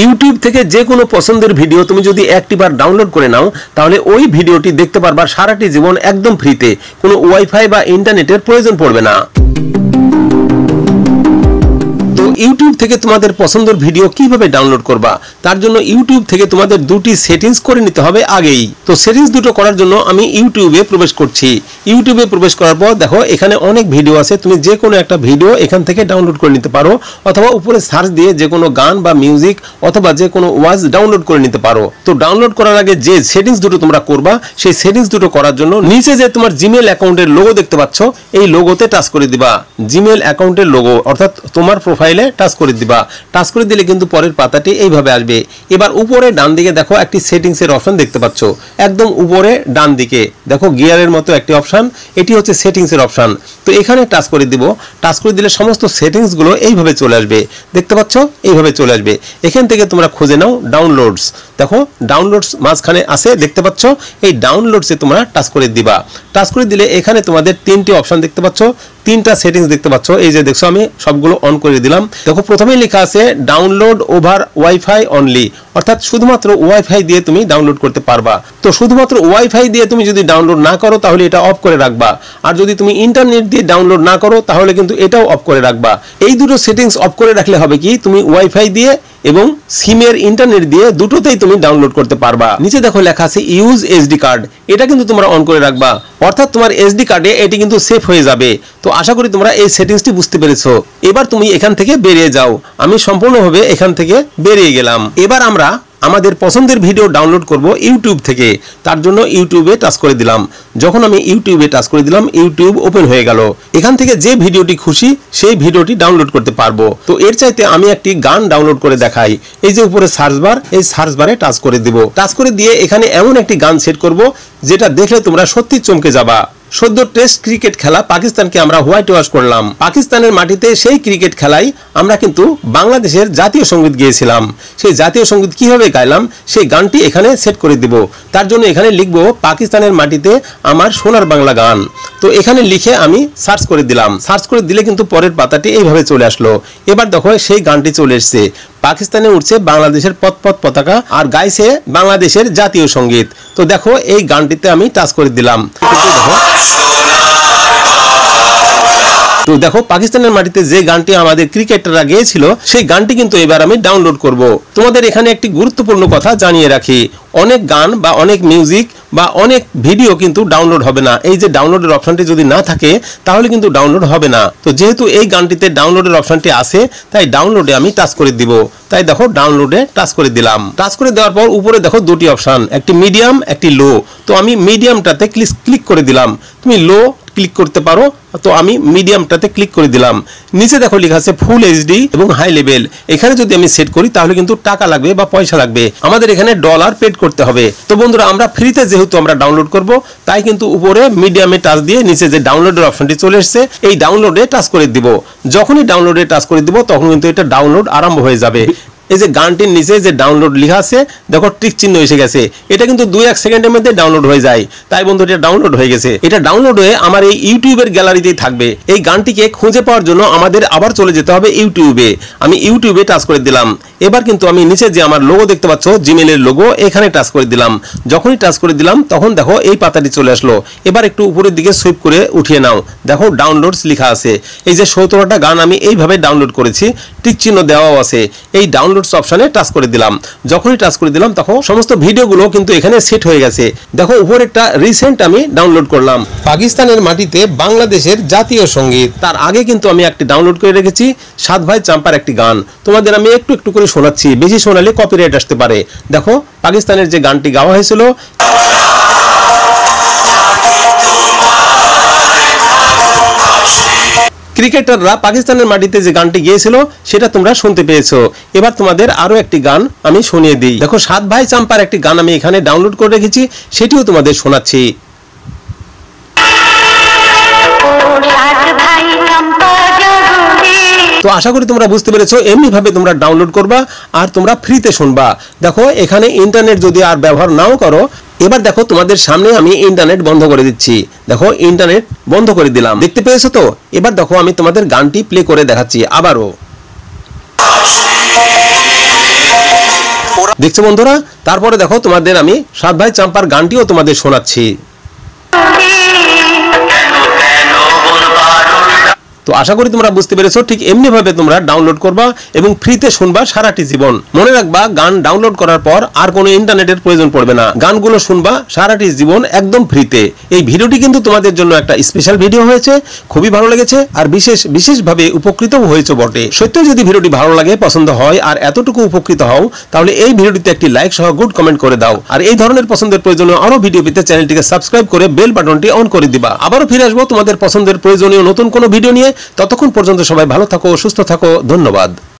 YouTube থেকে যে কোনো পছন্দের ভিডিও তুমি যদি একটি বার ডাউনলোড করে নাও তাহলে ওই ভিডিওটি দেখতে পারবা সারাটি জীবন একদম ফ্রিতে, কোনো ওয়াইফাই বা ইন্টারনেটের প্রয়োজন পড়বে না। ইউটিউব থেকে তোমাদের পছন্দের ভিডিও কিভাবে ডাউনলোড করবা, তার জন্য ইউটিউব থেকে তোমাদের দুটি সেটিংস করে নিতে হবে আগেই। তো সেটিংস দুটো করার জন্য আমি ইউটিউবে প্রবেশ করছি। ইউটিউবে প্রবেশ করার পর দেখো এখানে অনেক ভিডিও আছে, তুমি যে কোনো একটা ভিডিও এখান থেকে ডাউনলোড করে নিতে পারো, অথবা উপরে সার্চ দিয়ে যে কোনো গান বা মিউজিক অথবা যে কোনো ওয়াজ ডাউনলোড করে নিতে পারো। তো ডাউনলোড করার আগে যে সেটিংস দুটো তোমরা করবা, সেই সেটিংস দুটো করার জন্য নিচে যে তোমার জিমেল অ্যাকাউন্টের লোগো দেখতে পাচ্ছ, এই লোগোতে টাচ করে দিবা। জিমেল অ্যাকাউন্টের লোগো অর্থাৎ তোমার প্রোফাইলে টাচ করে দিবা। টাচ করে দিলে কিন্তু পরের পাতাটি এইভাবে আসবে। এবার উপরে ডান দিকে দেখো একটি সেটিংস এর অপশন দেখতে পাচ্ছ, একদম উপরে ডান দিকে দেখো গিয়ারের মতো একটি অপশন, এটি হচ্ছে সেটিংস এর অপশন। তো এখানে টাচ করে দিব। টাচ করে দিলে সমস্ত সেটিংস গুলো এইভাবে চলে আসবে, দেখতে পাচ্ছ এইভাবে চলে আসবে। এখান থেকে তোমরা খুঁজে নাও ডাউনলোডস, দেখো ডাউনলোডস মাঝখানে আছে দেখতে পাচ্ছ, এই ডাউনলোডসে তোমরা টাচ করে দিবা। টাচ করে দিলে এখানে তোমাদের তিনটি অপশন দেখতে পাচ্ছ, তিনটা সেটিংস দেখতে পাচ্ছ। এই যে দেখছো আমি সবগুলো অন করে দিলাম। দেখো প্রথমেই লেখা আছে ডাউনলোড ওভার ওয়াইফাই অনলি, অর্থাৎ শুধুমাত্র ওয়াইফাই দিয়ে তুমি ডাউনলোড করতে পারবা। তো শুধুমাত্র ওয়াইফাই দিয়ে তুমি যদি ডাউনলোড না করো তাহলে এটা অফ করে রাখবা, আর যদি তুমি ইন্টারনেট দিয়ে ডাউনলোড না করো তাহলে কিন্তু এটাও অফ করে রাখবা। এই দুটো সেটিংস অফ করে রাখলে হবে কি, তুমি ওয়াইফাই দিয়ে এবং সিমের ইন্টারনেট দিয়ে দুটোতেই তুমি ডাউনলোড করতে পারবা। নিচে দেখো লেখা আছে ইউজ এসডি কার্ড, এটা কিন্তু তোমরা অন করে রাখবা, অর্থাৎ তোমার এসডি কার্ডে এটি কিন্তু সেভ হয়ে যাবে। তো আশা করি তোমরা এই সেটিংসটি বুঝতে পেরেছো। এবার তুমি এখান থেকে বেরিয়ে যাও। আমি সম্পূর্ণভাবে এখান থেকে বেরিয়ে গেলাম। এবার আমরা আমাদের পছন্দের ভিডিও ডাউনলোড করব ইউটিউব থেকে, তার জন্য ইউটিউবে টাচ করে দিলাম। যখন আমি ইউটিউবে টাচ করে দিলাম, ইউটিউব ওপেন হয়ে গেল। এখান থেকে যে ভিডিওটি খুশি সেই ভিডিওটি ডাউনলোড করতে পারবো। তো এর চাইতে আমি একটি গান ডাউনলোড করে দেখাই। এই যে উপরে সার্চ বার, এই সার্চ বারে টাচ করে দিব। টাচ করে দিয়ে এখানে এমন একটি গান সেট করব যেটা দেখলে তোমরা সত্যি চমকে যাবা। সদ্য টেস্ট ক্রিকেট খেলা পাকিস্তানকে আমরা হোয়াইট ওয়াশ করলাম। পাকিস্তানের মাটিতে সেই ক্রিকেট খেলায় আমরা কিন্তু বাংলাদেশের জাতীয় সঙ্গীত গেয়েছিলাম। সেই জাতীয় সঙ্গীত কিভাবে গাইলাম সেই গানটি এখানে সেট করে দিব। তার জন্য এখানে লিখবো পাকিস্তানের মাটিতে আমার সোনার বাংলা গান। তো এখানে লিখে আমি সার্চ করে দিলাম। সার্চ করে দিলে কিন্তু পরের পাতাটি এইভাবে চলে আসলো। এবার দেখো সেই গানটি চলে এসছে। পাকিস্তানে উঠছে বাংলাদেশের পতাকা আর গাইছে বাংলাদেশের জাতীয় সঙ্গীত। তো দেখো এই গানটিতে আমি টাচ করে দিলাম। তো দেখো পাকিস্তানের মাটিতে যে গানটি আমাদের ক্রিকেটাররা গেয়েছিল সেই গানটি কিন্তু এবার আমি ডাউনলোড করব। তোমাদের এখানে একটি গুরুত্বপূর্ণ কথা জানিয়ে রাখি, অনেক গান বা অনেক মিউজিক বা অনেক ভিডিও কিন্তু ডাউনলোড হবে না। এই যে ডাউনলোডের অপশনটি যদি না থাকে তাহলে কিন্তু ডাউনলোড হবে না। তো যেহেতু এই গানটিতে ডাউনলোডের অপশনটি আছে তাই ডাউনলোডে আমি টাচ করে দিব। তাই দেখো ডাউনলোডে টাচ করে দিলাম। টাচ করে দেওয়ার পর উপরে দেখো দুটি অপশন, একটি মিডিয়াম একটি লো। তো আমি মিডিয়ামটাতে ক্লিক করে দিলাম। তুমি লো ক্লিক করতে পারো, তো আমি মিডিয়ামটাতে ক্লিক করে দিলাম। নিচে দেখো লেখা আছে ফুল এইচডি এবং হাই লেভেল। এখানে যদি আমি সেট করি তাহলে কিন্তু টাকা লাগবে বা পয়সা লাগবে, আমাদের এখানে ডলার পেড করতে হবে। তো বন্ধুরা আমরা ফ্রিতে যেহেতু আমরা ডাউনলোড করব তাই কিন্তু উপরে মিডিয়ামে টাচ দিয়ে নিচে যে ডাউনলোডের অপশনটি চলে এসেছে এই ডাউনলোডে টাচ করে দিব। যখনই ডাউনলোডে টাচ করে দিব তখন কিন্তু এটা ডাউনলোড আরম্ভ হয়ে যাবে। এই যে গানটির নিচে যে ডাউনলোড লেখা আছে দেখো টিক চিহ্ন এসে গেছে, এটা কিন্তু 2-1 সেকেন্ডের মধ্যে ডাউনলোড হয়ে যায়। তাই বন্ধু এটা ডাউনলোড হয়ে গেছে। এটা ডাউনলোড হয়ে আমার এই ইউটিউবের গ্যালারিতেই থাকবে। এই গানটিকে খুঁজে পাওয়ার জন্য আমাদের আবার চলে যেতে হবে ইউটিউবে। আমি ইউটিউবে টাচ করে দিলাম। এবার কিন্তু আমি নিচে যে আমার লোগো দেখতে পাচ্ছ জিমেলের লোগো, এখানে টাচ করে দিলাম। যখনই টাচ করে দিলাম তখন দেখো এই পাতাটি চলে আসলো। এবার একটু উপরের দিকে সুইপ করে উঠিয়ে নাও, দেখো ডাউনলোডস লেখা আছে। এই যে 17টা গান আমি এইভাবে ডাউনলোড করেছি, টিক চিহ্ন দেওয়াও আছে। এই ডাউনলোডস অপশনে টাচ করে দিলাম। যখনই টাচ করে দিলাম তখন সমস্ত ভিডিওগুলো কিন্তু এখানে সেট হয়ে গেছে। দেখো উপরে একটা রিসেন্ট আমি ডাউনলোড করলাম, পাকিস্তানের মাটিতে বাংলাদেশের জাতীয় সঙ্গীত। তার আগে কিন্তু আমি একটি ডাউনলোড করে রেখেছি সাত ভাই চাম্পার একটি গান। তোমাদের আমি একটু একটু করে শোনাচ্ছি, বেশি শোনালে কপিরাইট আসতে পারে। দেখো পাকিস্তানের যে গানটি গাওয়া হয়েছিল, ক্রিকেটাররা পাকিস্তানের মাটিতে যে গানটি গেয়েছিল সেটা তোমরা শুনতে পেয়েছো। এবার তোমাদের আরো একটি গান আমি শুনিয়ে দিই। দেখো সাত ভাই চাম্পার একটি গান আমি এখানে ডাউনলোড করে রেখেছি, সেটিও তোমাদের শোনাচ্ছি। তো আশা করি তোমরা বুঝতে পেরেছো এমনি ভাবে তোমরা ডাউনলোড করবা আর তোমরা ফ্রিতে শুনবা। দেখো এখানে ইন্টারনেট যদি আর ব্যবহার নাও করো, এবার দেখো তোমাদের সামনে আমি ইন্টারনেট বন্ধ করে দিচ্ছি। দেখো ইন্টারনেট বন্ধ করে দিলাম, দেখতে পেয়েছো তো? এবার দেখো আমি তোমাদের গানটি প্লে করে দেখাচ্ছি আবারও। দেখছো বন্ধুরা, তারপরে দেখো তোমাদের আমি সাত ভাই চাম্পার গানটিও তোমাদের শোনাচ্ছি। তো আশা করি তোমরা বুঝতে পেরেছো। ঠিক এমনি ভাবে তোমরা ডাউনলোড করবা এবং ফ্রিতে শুনবা সারাটি জীবন। মনে রাখবা, গান ডাউনলোড করার পর আর কোনো ইন্টারনেটের প্রয়োজন পড়বে না। গানগুলো শুনবা সারাটি জীবন একদম ফ্রিতে। এই ভিডিওটি কিন্তু তোমাদের জন্য একটা স্পেশাল ভিডিও হয়েছে, খুবই ভালো লেগেছে আর বিশেষভাবে উপকৃতও হয়েছে বটে। সত্যি যদি ভিডিওটি ভালো লাগে, পছন্দ হয় আর এতটুকু উপকৃত হও, তাহলে এই ভিডিওটিতে একটি লাইক সহ গুড কমেন্ট করে দাও। আর এই ধরনের পছন্দের প্রয়োজনীয় আরো ভিডিও পেতে চ্যানেলটিকে সাবস্ক্রাইব করে বেল বাটনটি অন করে দিবা। আবারও ফিরে আসবো তোমাদের পছন্দের প্রয়োজনীয় নতুন কোনো ভিডিও নিয়ে। ততক্ষণ পর্যন্ত সবাই ভালো থাকো, সুস্থ থাকো। ধন্যবাদ।